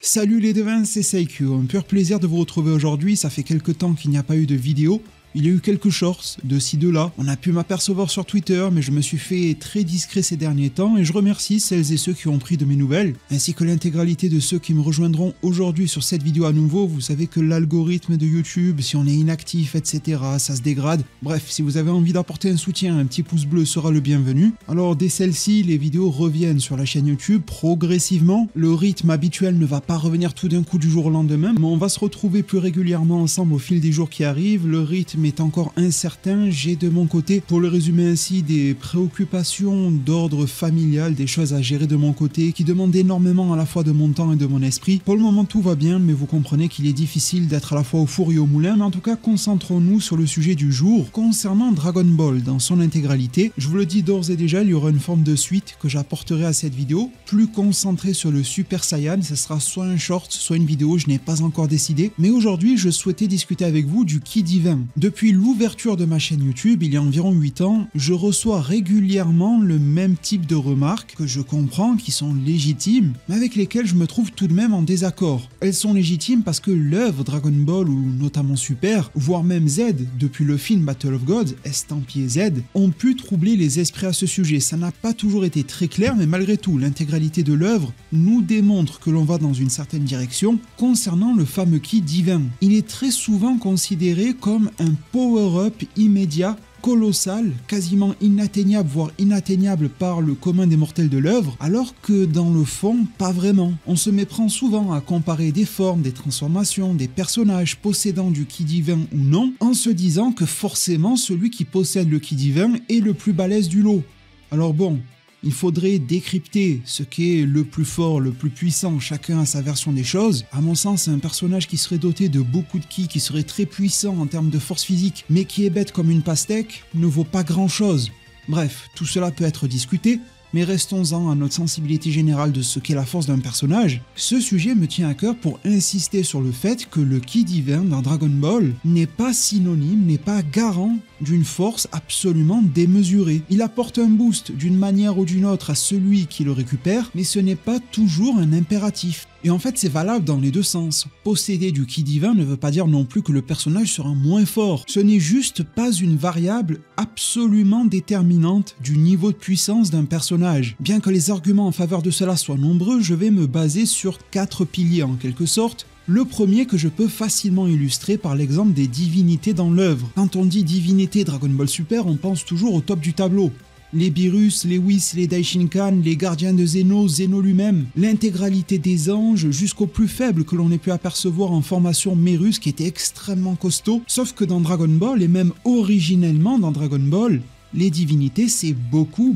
Salut les devins, c'est Saikyu, un pur plaisir de vous retrouver aujourd'hui, ça fait quelques temps qu'il n'y a pas eu de vidéo. Il y a eu quelques shorts de ci de là, on a pu m'apercevoir sur Twitter, mais je me suis fait très discret ces derniers temps et je remercie celles et ceux qui ont pris de mes nouvelles, ainsi que l'intégralité de ceux qui me rejoindront aujourd'hui sur cette vidéo à nouveau. Vous savez que l'algorithme de YouTube, si on est inactif, etc., ça se dégrade. Bref, si vous avez envie d'apporter un soutien, un petit pouce bleu sera le bienvenu. Alors dès celle-ci, les vidéos reviennent sur la chaîne YouTube progressivement. Le rythme habituel ne va pas revenir tout d'un coup du jour au lendemain, mais on va se retrouver plus régulièrement ensemble au fil des jours qui arrivent. Le rythme est encore incertain, j'ai de mon côté, pour le résumer ainsi, des préoccupations d'ordre familial, des choses à gérer de mon côté qui demandent énormément à la fois de mon temps et de mon esprit. Pour le moment tout va bien, mais vous comprenez qu'il est difficile d'être à la fois au four et au moulin, mais en tout cas concentrons-nous sur le sujet du jour concernant Dragon Ball dans son intégralité. Je vous le dis d'ores et déjà, il y aura une forme de suite que j'apporterai à cette vidéo, plus concentrée sur le Super Saiyan. Ce sera soit un short, soit une vidéo, je n'ai pas encore décidé, mais aujourd'hui je souhaitais discuter avec vous du Ki divin. Depuis l'ouverture de ma chaîne YouTube, il y a environ 8 ans, je reçois régulièrement le même type de remarques que je comprends, qui sont légitimes, mais avec lesquelles je me trouve tout de même en désaccord. Elles sont légitimes parce que l'œuvre Dragon Ball, ou notamment Super, voire même Z, depuis le film Battle of Gods, estampillé Z, ont pu troubler les esprits à ce sujet. Ça n'a pas toujours été très clair, mais malgré tout, l'intégralité de l'œuvre nous démontre que l'on va dans une certaine direction concernant le fameux Ki divin. Il est très souvent considéré comme un power-up immédiat, colossal, quasiment inatteignable, voire inatteignable par le commun des mortels de l'œuvre, alors que dans le fond, pas vraiment. On se méprend souvent à comparer des formes, des transformations, des personnages possédant du Ki divin ou non, en se disant que forcément celui qui possède le Ki divin est le plus balèze du lot. Alors bon, il faudrait décrypter ce qu'est le plus fort, le plus puissant, chacun a sa version des choses. À mon sens, un personnage qui serait doté de beaucoup de ki, qui serait très puissant en termes de force physique, mais qui est bête comme une pastèque, ne vaut pas grand chose. Bref, tout cela peut être discuté, mais restons-en à notre sensibilité générale de ce qu'est la force d'un personnage. Ce sujet me tient à cœur pour insister sur le fait que le Ki divin dans Dragon Ball n'est pas synonyme, n'est pas garant d'une force absolument démesurée. Il apporte un boost d'une manière ou d'une autre à celui qui le récupère, mais ce n'est pas toujours un impératif. Et en fait, c'est valable dans les deux sens. Posséder du Ki divin ne veut pas dire non plus que le personnage sera moins fort. Ce n'est juste pas une variable absolument déterminante du niveau de puissance d'un personnage. Bien que les arguments en faveur de cela soient nombreux, je vais me baser sur 4 piliers en quelque sorte. Le premier que je peux facilement illustrer par l'exemple des divinités dans l'œuvre. Quand on dit divinité Dragon Ball Super, on pense toujours au top du tableau. Les Beerus, les Whis, les Daishinkan, les gardiens de Zeno, Zeno lui-même, l'intégralité des anges jusqu'au plus faible que l'on ait pu apercevoir en formation Mérus qui était extrêmement costaud. Sauf que dans Dragon Ball, et même originellement dans Dragon Ball, les divinités c'est beaucoup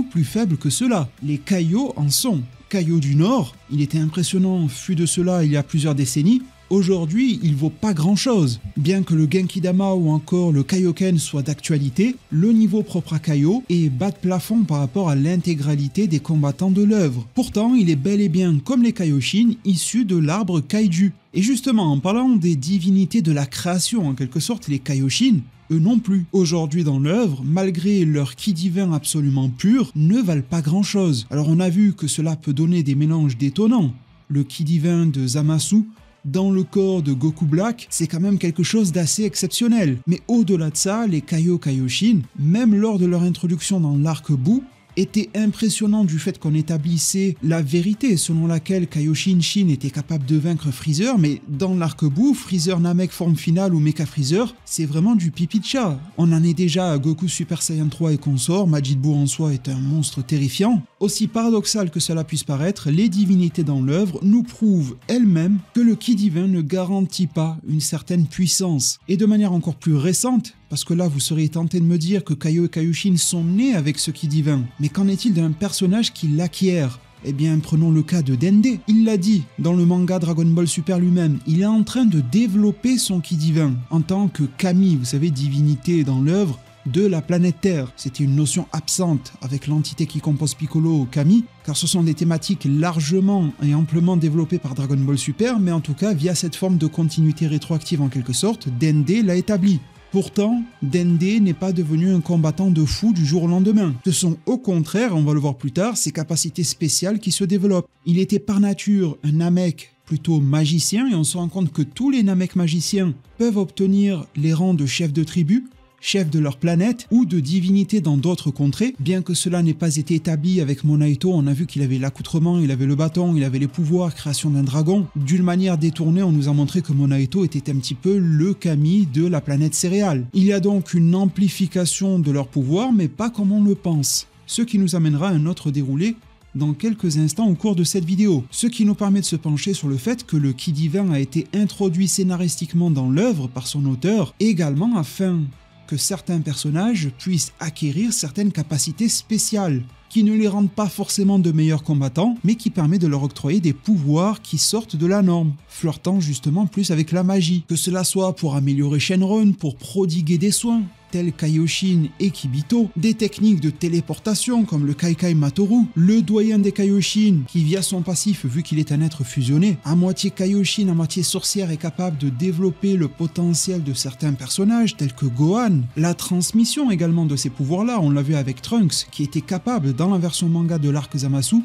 plus faible que cela. Les Kaio en sont. Kaio du Nord, il était impressionnant, fut de cela il y a plusieurs décennies. Aujourd'hui, il vaut pas grand chose. Bien que le Genki Dama ou encore le Kaioken soient d'actualité, le niveau propre à Kaio est bas de plafond par rapport à l'intégralité des combattants de l'œuvre. Pourtant, il est bel et bien, comme les Kaioshin, issu de l'arbre Kaiju. Et justement, en parlant des divinités de la création, en quelque sorte, les Kaioshin, eux non plus. Aujourd'hui dans l'œuvre, malgré leur Ki divin absolument pur, ne valent pas grand chose. Alors on a vu que cela peut donner des mélanges détonnants. Le Ki divin de Zamasu dans le corps de Goku Black, c'est quand même quelque chose d'assez exceptionnel. Mais au-delà de ça, les Kaioshin, même lors de leur introduction dans l'arc Buu, était impressionnant du fait qu'on établissait la vérité selon laquelle Kaioshin Shin était capable de vaincre Freezer, mais dans l'arc Buu, Freezer Namek forme finale ou Mecha Freezer, c'est vraiment du pipi de chat. On en est déjà à Goku Super Saiyan 3 et consort, Majin Buu en soi est un monstre terrifiant. Aussi paradoxal que cela puisse paraître, les divinités dans l'œuvre nous prouvent elles-mêmes que le Ki divin ne garantit pas une certaine puissance. Et de manière encore plus récente, parce que là vous seriez tenté de me dire que Kaio et Kaioshin sont nés avec ce Ki divin. Mais qu'en est-il d'un personnage qui l'acquiert ? Eh bien, prenons le cas de Dende. Il l'a dit dans le manga Dragon Ball Super lui-même, il est en train de développer son Ki divin en tant que Kami, vous savez, divinité dans l'œuvre de la planète Terre. C'était une notion absente avec l'entité qui compose Piccolo, Kami, car ce sont des thématiques largement et amplement développées par Dragon Ball Super, mais en tout cas, via cette forme de continuité rétroactive en quelque sorte, Dende l'a établi. Pourtant, Dende n'est pas devenu un combattant de fou du jour au lendemain. Ce sont au contraire, on va le voir plus tard, ses capacités spéciales qui se développent. Il était par nature un Namek plutôt magicien, et on se rend compte que tous les Namek magiciens peuvent obtenir les rangs de chefs de tribu, chefs de leur planète ou de divinités dans d'autres contrées. Bien que cela n'ait pas été établi avec Monaito, on a vu qu'il avait l'accoutrement, il avait le bâton, il avait les pouvoirs, création d'un dragon. D'une manière détournée, on nous a montré que Monaito était un petit peu le Kami de la planète céréale. Il y a donc une amplification de leurs pouvoirs, mais pas comme on le pense. Ce qui nous amènera à un autre déroulé dans quelques instants au cours de cette vidéo. Ce qui nous permet de se pencher sur le fait que le Ki divin a été introduit scénaristiquement dans l'œuvre par son auteur, également afin que certains personnages puissent acquérir certaines capacités spéciales, qui ne les rendent pas forcément de meilleurs combattants, mais qui permet de leur octroyer des pouvoirs qui sortent de la norme, flirtant justement plus avec la magie. Que cela soit pour améliorer Shenron, pour prodiguer des soins, tels Kaioshin et Kibito, des techniques de téléportation comme le Kaikai Matoru, le doyen des Kaioshin qui via son passif, vu qu'il est un être fusionné, à moitié Kaioshin, à moitié sorcière, est capable de développer le potentiel de certains personnages tels que Gohan, la transmission également de ces pouvoirs-là, on l'a vu avec Trunks qui était capable dans la version manga de l'arc Zamasu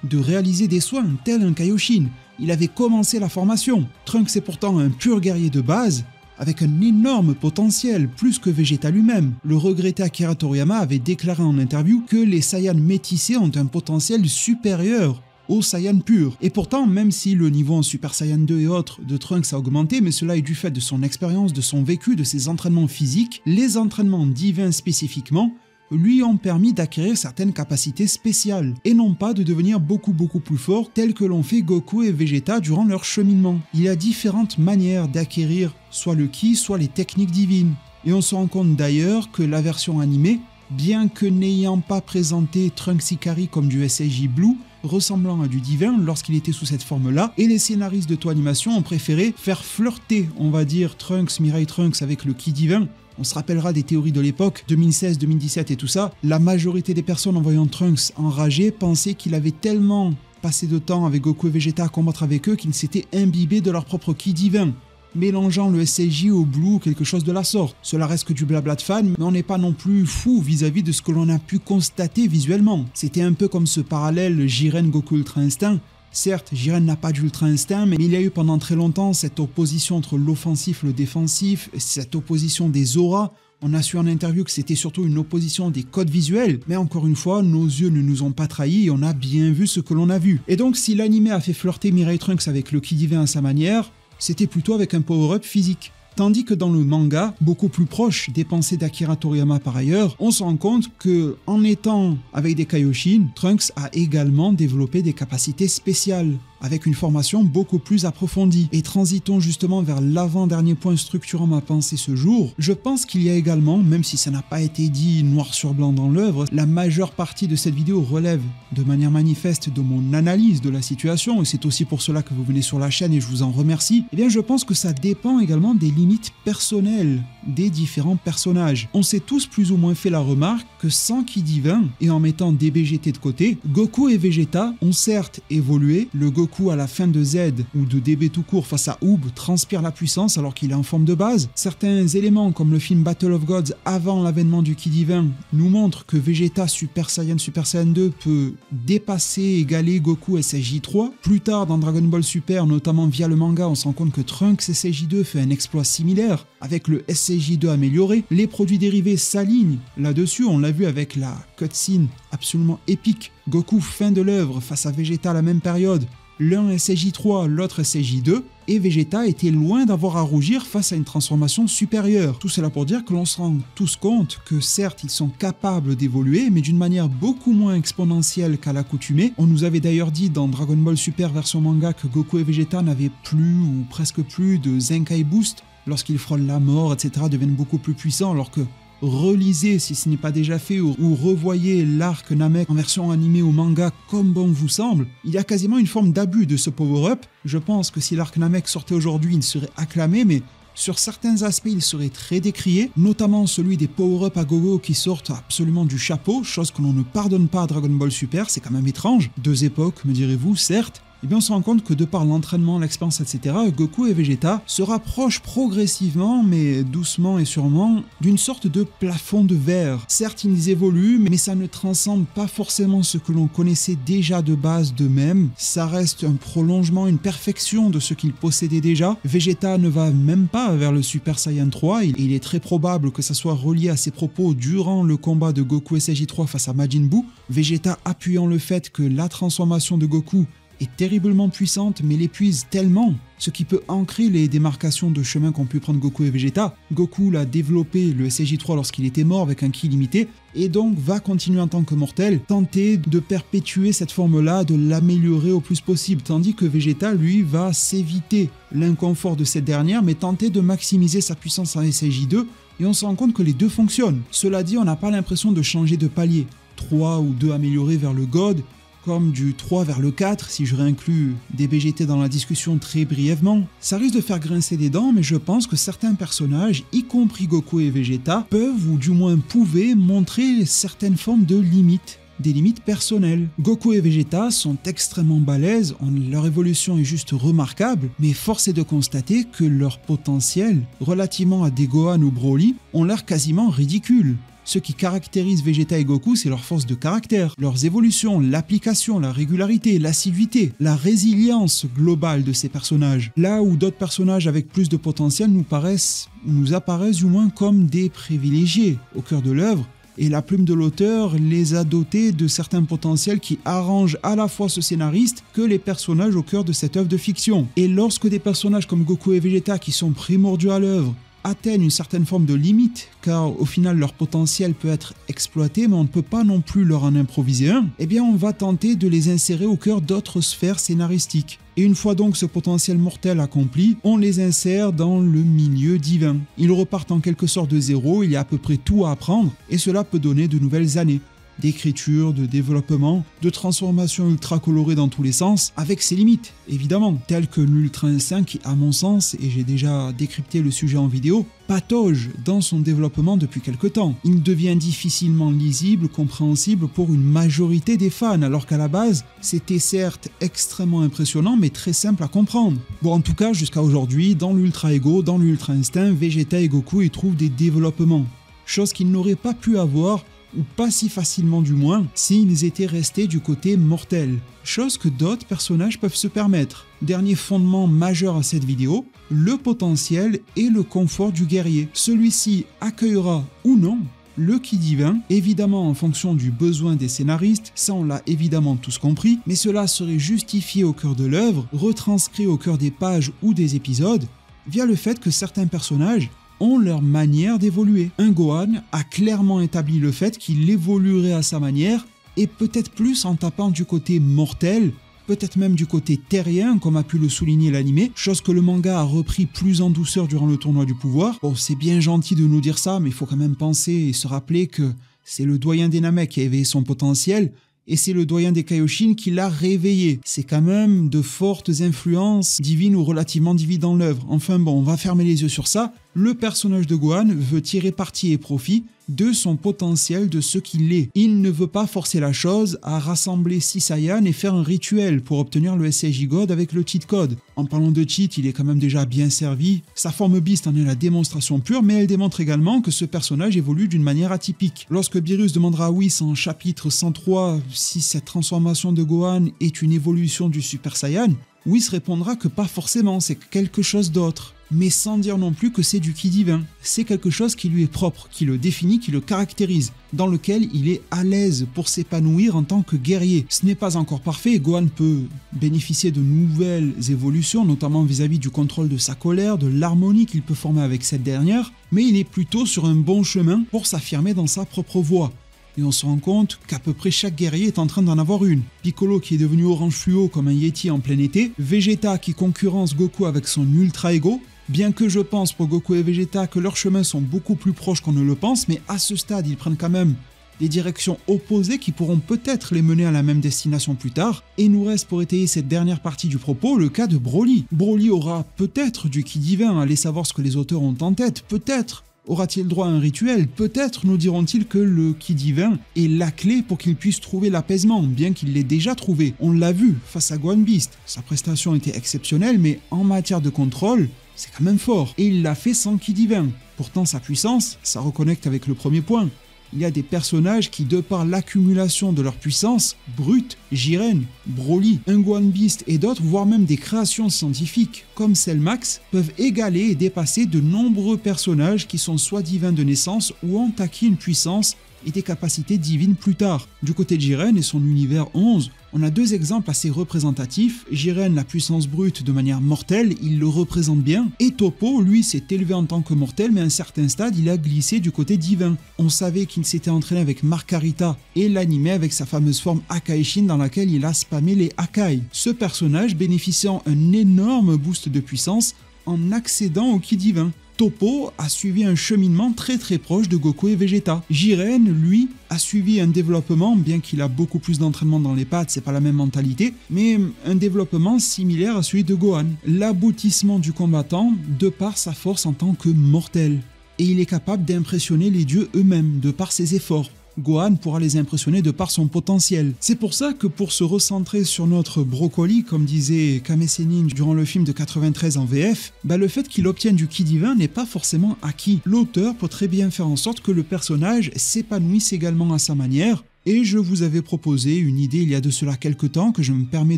de réaliser des soins tel un Kaioshin. Il avait commencé la formation. Trunks est pourtant un pur guerrier de base, avec un énorme potentiel, plus que Vegeta lui-même. Le regretté Akira Toriyama avait déclaré en interview que les Saiyans métissés ont un potentiel supérieur aux Saiyans purs. Et pourtant, même si le niveau en Super Saiyan 2 et autres de Trunks a augmenté, mais cela est du fait de son expérience, de son vécu, de ses entraînements physiques, les entraînements divins spécifiquement lui ont permis d'acquérir certaines capacités spéciales, et non pas de devenir beaucoup plus fort tel que l'ont fait Goku et Vegeta durant leur cheminement. Il y a différentes manières d'acquérir soit le Ki, soit les techniques divines. Et on se rend compte d'ailleurs que la version animée, bien que n'ayant pas présenté Trunks Ikari comme du SAJ Blue, ressemblant à du divin lorsqu'il était sous cette forme-là, et les scénaristes de Toei Animation ont préféré faire flirter, on va dire, Mirai Trunks avec le Ki divin. On se rappellera des théories de l'époque, 2016, 2017 et tout ça. La majorité des personnes en voyant Trunks enragé pensaient qu'il avait tellement passé de temps avec Goku et Vegeta à combattre avec eux qu'ils s'étaient imbibés de leur propre Ki divin, mélangeant le SAJ au Blue ou quelque chose de la sorte. Cela reste que du blabla de fan, mais on n'est pas non plus fou vis-à-vis de ce que l'on a pu constater visuellement. C'était un peu comme ce parallèle Jiren Goku Ultra Instinct. Certes, Jiren n'a pas d'Ultra Instinct, mais il y a eu pendant très longtemps cette opposition entre l'offensif et le défensif, cette opposition des auras. On a su en interview que c'était surtout une opposition des codes visuels, mais encore une fois, nos yeux ne nous ont pas trahis et on a bien vu ce que l'on a vu. Et donc, si l'anime a fait flirter Mirai Trunks avec le Ki divin à sa manière, c'était plutôt avec un power-up physique. Tandis que dans le manga, beaucoup plus proche des pensées d'Akira Toriyama par ailleurs, on se rend compte que, en étant avec des Kaioshin, Trunks a également développé des capacités spéciales, avec une formation beaucoup plus approfondie. Et transitons justement vers l'avant-dernier point structurant ma pensée ce jour. Je pense qu'il y a également, même si ça n'a pas été dit noir sur blanc dans l'œuvre, la majeure partie de cette vidéo relève de manière manifeste de mon analyse de la situation, et c'est aussi pour cela que vous venez sur la chaîne et je vous en remercie. Eh bien, je pense que ça dépend également des limites personnelles des différents personnages. On s'est tous plus ou moins fait la remarque que sans Ki divin, et en mettant DBGT de côté, Goku et Vegeta ont certes évolué. Le Goku à la fin de Z ou de DB tout court face à Oob transpire la puissance alors qu'il est en forme de base. Certains éléments comme le film Battle of Gods avant l'avènement du Ki divin nous montrent que Vegeta Super Saiyan 2 peut dépasser, égaler Goku SSJ 3. Plus tard dans Dragon Ball Super, notamment via le manga, on se rend compte que Trunks SSJ 2 fait un exploit similaire avec le SSJ 2 amélioré. Les produits dérivés s'alignent là-dessus, on l'a vu avec la cutscene absolument épique. Goku fin de l'œuvre face à Vegeta à la même période. L'un SSJ 3, l'autre SSJ 2, et Vegeta était loin d'avoir à rougir face à une transformation supérieure. Tout cela pour dire que l'on se rend tous compte que certes ils sont capables d'évoluer, mais d'une manière beaucoup moins exponentielle qu'à l'accoutumée. On nous avait d'ailleurs dit dans Dragon Ball Super version manga que Goku et Vegeta n'avaient plus ou presque plus de Zenkai Boost. Lorsqu'ils frôlent la mort, etc., deviennent beaucoup plus puissants, alors que relisez si ce n'est pas déjà fait ou revoyez l'arc Namek en version animée ou manga comme bon vous semble, il y a quasiment une forme d'abus de ce power-up. Je pense que si l'arc Namek sortait aujourd'hui, il serait acclamé, mais sur certains aspects, il serait très décrié, notamment celui des power-up à gogo qui sortent absolument du chapeau, chose que l'on ne pardonne pas à Dragon Ball Super, c'est quand même étrange. Deux époques, me direz-vous, certes, et bien on se rend compte que de par l'entraînement, l'expérience, etc., Goku et Vegeta se rapprochent progressivement, mais doucement et sûrement, d'une sorte de plafond de verre. Certes, ils évoluent, mais ça ne transcende pas forcément ce que l'on connaissait déjà de base d'eux-mêmes. Ça reste un prolongement, une perfection de ce qu'ils possédaient déjà. Vegeta ne va même pas vers le Super Saiyan 3, et il est très probable que ça soit relié à ses propos durant le combat de Goku SJ3 face à Majin Buu. Vegeta appuyant le fait que la transformation de Goku est terriblement puissante, mais l'épuise tellement, ce qui peut ancrer les démarcations de chemin qu'ont pu prendre Goku et Vegeta. Goku l'a développé le SJ3 lorsqu'il était mort avec un ki limité, et donc va continuer en tant que mortel, tenter de perpétuer cette forme-là, de l'améliorer au plus possible, tandis que Vegeta, lui, va s'éviter l'inconfort de cette dernière, mais tenter de maximiser sa puissance en SJ2, et on se rend compte que les deux fonctionnent. Cela dit, on n'a pas l'impression de changer de palier. 3 ou 2 améliorés vers le God, comme du 3 vers le 4, si je réinclus des BGT dans la discussion très brièvement. Ça risque de faire grincer des dents, mais je pense que certains personnages, y compris Goku et Vegeta, peuvent ou du moins pouvaient montrer certaines formes de limites. Des limites personnelles. Goku et Vegeta sont extrêmement balèzes, leur évolution est juste remarquable, mais force est de constater que leur potentiel, relativement à des Gohan ou Broly, ont l'air quasiment ridicules. Ce qui caractérise Vegeta et Goku, c'est leur force de caractère, leurs évolutions, l'application, la régularité, l'assiduité, la résilience globale de ces personnages. Là où d'autres personnages avec plus de potentiel nous apparaissent du moins comme des privilégiés au cœur de l'œuvre, et la plume de l'auteur les a dotés de certains potentiels qui arrangent à la fois ce scénariste que les personnages au cœur de cette œuvre de fiction. Et lorsque des personnages comme Goku et Vegeta, qui sont primordiaux à l'œuvre, atteignent une certaine forme de limite, car au final leur potentiel peut être exploité, mais on ne peut pas non plus leur en improviser un, eh bien on va tenter de les insérer au cœur d'autres sphères scénaristiques. Et une fois donc ce potentiel mortel accompli, on les insère dans le milieu divin. Ils repartent en quelque sorte de zéro, il y a à peu près tout à apprendre, et cela peut donner de nouvelles années d'écriture, de développement, de transformation ultra colorée dans tous les sens, avec ses limites, évidemment, telles que l'Ultra Instinct qui, à mon sens, et j'ai déjà décrypté le sujet en vidéo, patauge dans son développement depuis quelque temps. Il devient difficilement lisible, compréhensible pour une majorité des fans, alors qu'à la base, c'était certes extrêmement impressionnant, mais très simple à comprendre. Bon, en tout cas, jusqu'à aujourd'hui, dans l'Ultra Ego, dans l'Ultra Instinct, Vegeta et Goku y trouvent des développements, chose qu'ils n'auraient pas pu avoir, ou pas si facilement du moins, s'ils étaient restés du côté mortel. Chose que d'autres personnages peuvent se permettre. Dernier fondement majeur à cette vidéo, le potentiel et le confort du guerrier. Celui-ci accueillera ou non le ki divin, évidemment en fonction du besoin des scénaristes, ça on l'a évidemment tous compris, mais cela serait justifié au cœur de l'œuvre, retranscrit au cœur des pages ou des épisodes, via le fait que certains personnages ont leur manière d'évoluer. Un Gohan a clairement établi le fait qu'il évoluerait à sa manière, et peut-être plus en tapant du côté mortel, peut-être même du côté terrien, comme a pu le souligner l'animé, chose que le manga a repris plus en douceur durant le tournoi du pouvoir. Bon, c'est bien gentil de nous dire ça, mais il faut quand même penser et se rappeler que c'est le doyen des Namek qui a éveillé son potentiel, et c'est le doyen des Kaioshin qui l'a réveillé. C'est quand même de fortes influences divines ou relativement divines dans l'œuvre. Enfin bon, on va fermer les yeux sur ça. Le personnage de Gohan veut tirer parti et profit de son potentiel, de ce qu'il est. Il ne veut pas forcer la chose à rassembler 6 Saiyans et faire un rituel pour obtenir le SSJ God avec le cheat code. En parlant de cheat, il est quand même déjà bien servi. Sa forme Beast en est la démonstration pure, mais elle démontre également que ce personnage évolue d'une manière atypique. Lorsque Beerus demandera à Whis en chapitre 103 si cette transformation de Gohan est une évolution du Super Saiyan, Whis répondra que pas forcément, c'est quelque chose d'autre. Mais sans dire non plus que c'est du ki divin. C'est quelque chose qui lui est propre, qui le définit, qui le caractérise, dans lequel il est à l'aise pour s'épanouir en tant que guerrier. Ce n'est pas encore parfait, Gohan peut bénéficier de nouvelles évolutions, notamment vis-à-vis du contrôle de sa colère, de l'harmonie qu'il peut former avec cette dernière, mais il est plutôt sur un bon chemin pour s'affirmer dans sa propre voie. Et on se rend compte qu'à peu près chaque guerrier est en train d'en avoir une. Piccolo qui est devenu orange fluo comme un Yeti en plein été, Vegeta qui concurrence Goku avec son Ultra Ego, bien que je pense pour Goku et Vegeta que leurs chemins sont beaucoup plus proches qu'on ne le pense, mais à ce stade ils prennent quand même des directions opposées qui pourront peut-être les mener à la même destination plus tard. Et nous reste pour étayer cette dernière partie du propos le cas de Broly. Broly aura peut-être du ki divin, allez savoir ce que les auteurs ont en tête, peut-être. Aura-t-il droit à un rituel? Peut-être nous diront-ils que le ki divin est la clé pour qu'il puisse trouver l'apaisement, bien qu'il l'ait déjà trouvé. On l'a vu face à Gohan Beast. Sa prestation était exceptionnelle, mais en matière de contrôle, c'est quand même fort. Et il l'a fait sans ki divin. Pourtant, sa puissance, ça reconnecte avec le premier point. Il y a des personnages qui, de par l'accumulation de leur puissance, brute, Jiren, Broly, un Gohan Beast et d'autres, voire même des créations scientifiques comme Cell Max, peuvent égaler et dépasser de nombreux personnages qui sont soit divins de naissance ou ont acquis une puissance et des capacités divines plus tard. Du côté de Jiren et son univers 11, on a deux exemples assez représentatifs. Jiren, la puissance brute de manière mortelle, il le représente bien, et Toppo, lui, s'est élevé en tant que mortel, mais à un certain stade, il a glissé du côté divin. On savait qu'il s'était entraîné avec Margarita et l'animé avec sa fameuse forme Akaishin dans laquelle il a spammé les Akai. Ce personnage bénéficiant un énorme boost de puissance en accédant au ki divin. Toppo a suivi un cheminement très proche de Goku et Vegeta. Jiren, lui, a suivi un développement, bien qu'il a beaucoup plus d'entraînement dans les pattes, c'est pas la même mentalité, mais un développement similaire à celui de Gohan. L'aboutissement du combattant de par sa force en tant que mortel. Et il est capable d'impressionner les dieux eux-mêmes de par ses efforts. Gohan pourra les impressionner de par son potentiel. C'est pour ça que pour se recentrer sur notre brocoli, comme disait Kame Sennin durant le film de 93 en VF, le fait qu'il obtienne du ki divin n'est pas forcément acquis. L'auteur peut très bien faire en sorte que le personnage s'épanouisse également à sa manière. Et je vous avais proposé une idée il y a de cela quelques temps que je me permets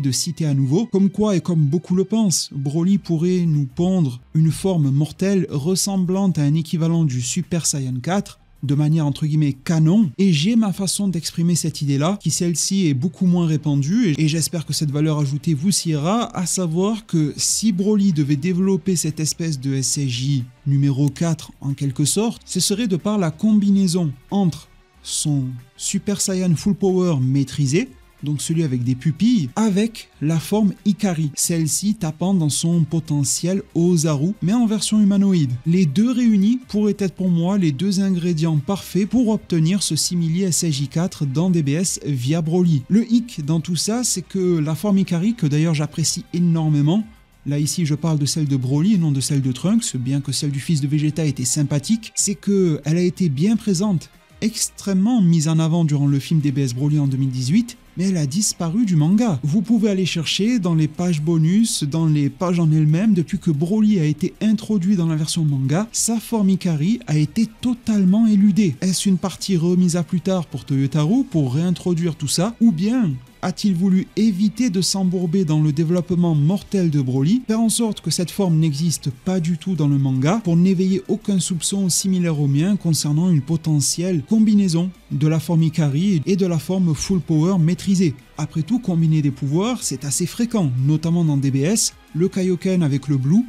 de citer à nouveau, comme quoi et comme beaucoup le pensent, Broly pourrait nous pondre une forme mortelle ressemblante à un équivalent du Super Saiyan 4, de manière entre guillemets canon, et j'ai ma façon d'exprimer cette idée-là, qui celle-ci est beaucoup moins répandue, et j'espère que cette valeur ajoutée vous siera, à savoir que si Broly devait développer cette espèce de SSJ numéro 4 en quelque sorte, ce serait de par la combinaison entre son Super Saiyan Full Power maîtrisé, donc celui avec des pupilles, avec la forme Ikari, celle-ci tapant dans son potentiel Ozaru, mais en version humanoïde. Les deux réunis pourraient être pour moi les deux ingrédients parfaits pour obtenir ce simili SSJ4 dans DBS via Broly. Le hic dans tout ça, c'est que la forme Ikari, que d'ailleurs j'apprécie énormément, là ici je parle de celle de Broly et non de celle de Trunks, bien que celle du fils de Vegeta était sympathique, c'est qu'elle a été bien présente, extrêmement mise en avant durant le film DBS Broly en 2018, mais elle a disparu du manga. Vous pouvez aller chercher dans les pages bonus, dans les pages en elles-mêmes, depuis que Broly a été introduit dans la version manga, sa forme Ikari a été totalement éludée. Est-ce une partie remise à plus tard pour Toyotaru pour réintroduire tout ça, ou bien a-t-il voulu éviter de s'embourber dans le développement mortel de Broly, faire en sorte que cette forme n'existe pas du tout dans le manga pour n'éveiller aucun soupçon similaire au mien concernant une potentielle combinaison de la forme Ikari et de la forme Full Power maîtrisée. Après tout, combiner des pouvoirs, c'est assez fréquent, notamment dans DBS, le Kaioken avec le Blue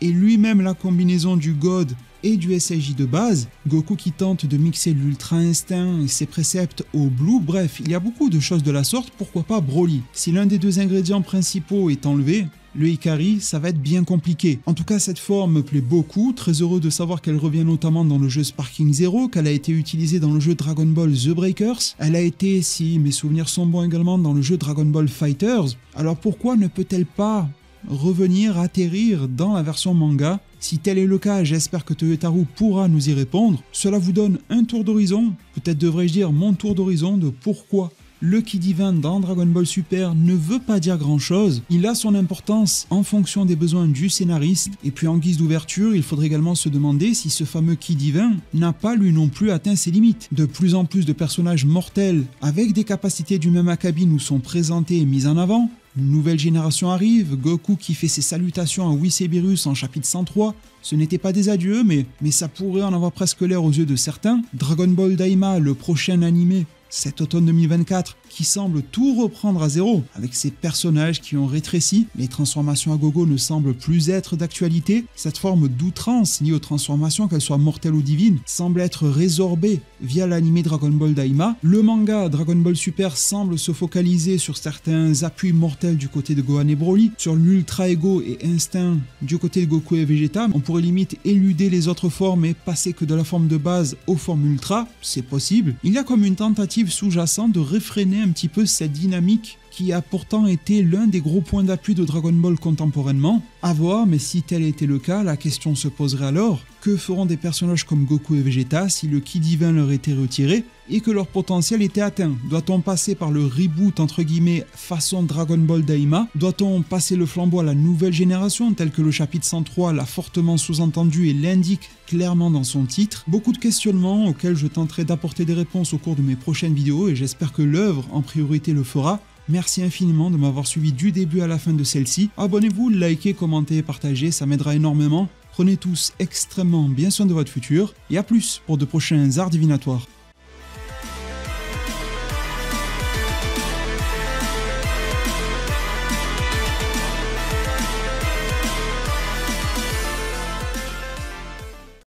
est lui-même la combinaison du God et du SSJ de base, Goku qui tente de mixer l'Ultra Instinct et ses préceptes au Blue, bref, il y a beaucoup de choses de la sorte, pourquoi pas Broly. Si l'un des deux ingrédients principaux est enlevé, le Ikari, ça va être bien compliqué. En tout cas, cette forme me plaît beaucoup, très heureux de savoir qu'elle revient notamment dans le jeu Sparking Zero, qu'elle a été utilisée dans le jeu Dragon Ball The Breakers, elle a été, si mes souvenirs sont bons également, dans le jeu Dragon Ball Fighters. Alors pourquoi ne peut-elle pas revenir atterrir dans la version manga? Si tel est le cas, j'espère que Toyotaru pourra nous y répondre. Cela vous donne un tour d'horizon, peut-être devrais-je dire mon tour d'horizon de pourquoi le ki divin dans Dragon Ball Super ne veut pas dire grand chose. Il a son importance en fonction des besoins du scénariste. Et puis en guise d'ouverture, il faudrait également se demander si ce fameux ki divin n'a pas lui non plus atteint ses limites. De plus en plus de personnages mortels avec des capacités du même acabit nous sont présentés et mis en avant. Une nouvelle génération arrive, Goku qui fait ses salutations à Whis et Beerus en chapitre 103, ce n'était pas des adieux mais ça pourrait en avoir presque l'air aux yeux de certains. Dragon Ball Daima, le prochain animé, cet automne 2024, qui semble tout reprendre à zéro, avec ses personnages qui ont rétréci, les transformations à gogo ne semblent plus être d'actualité, cette forme d'outrance liée aux transformations, qu'elles soient mortelles ou divines, semble être résorbée via l'anime Dragon Ball Daima, le manga Dragon Ball Super semble se focaliser sur certains appuis mortels du côté de Gohan et Broly, sur l'Ultra Ego et Instinct du côté de Goku et Vegeta, on pourrait limite éluder les autres formes et passer que de la forme de base aux formes Ultra, c'est possible. Il y a comme une tentative sous-jacente de réfréner un petit peu cette dynamique qui a pourtant été l'un des gros points d'appui de Dragon Ball contemporainement. À voir, mais si tel était le cas, la question se poserait alors, que feront des personnages comme Goku et Vegeta si le ki divin leur était retiré et que leur potentiel était atteint? Doit-on passer par le reboot entre guillemets façon Dragon Ball Daima? Doit-on passer le flambeau à la nouvelle génération tel que le chapitre 103 l'a fortement sous-entendu et l'indique clairement dans son titre? Beaucoup de questionnements auxquels je tenterai d'apporter des réponses au cours de mes prochaines vidéos et j'espère que l'œuvre en priorité le fera. Merci infiniment de m'avoir suivi du début à la fin de celle-ci. Abonnez-vous, likez, commentez et partagez, ça m'aidera énormément. Prenez tous extrêmement bien soin de votre futur et à plus pour de prochains arts divinatoires.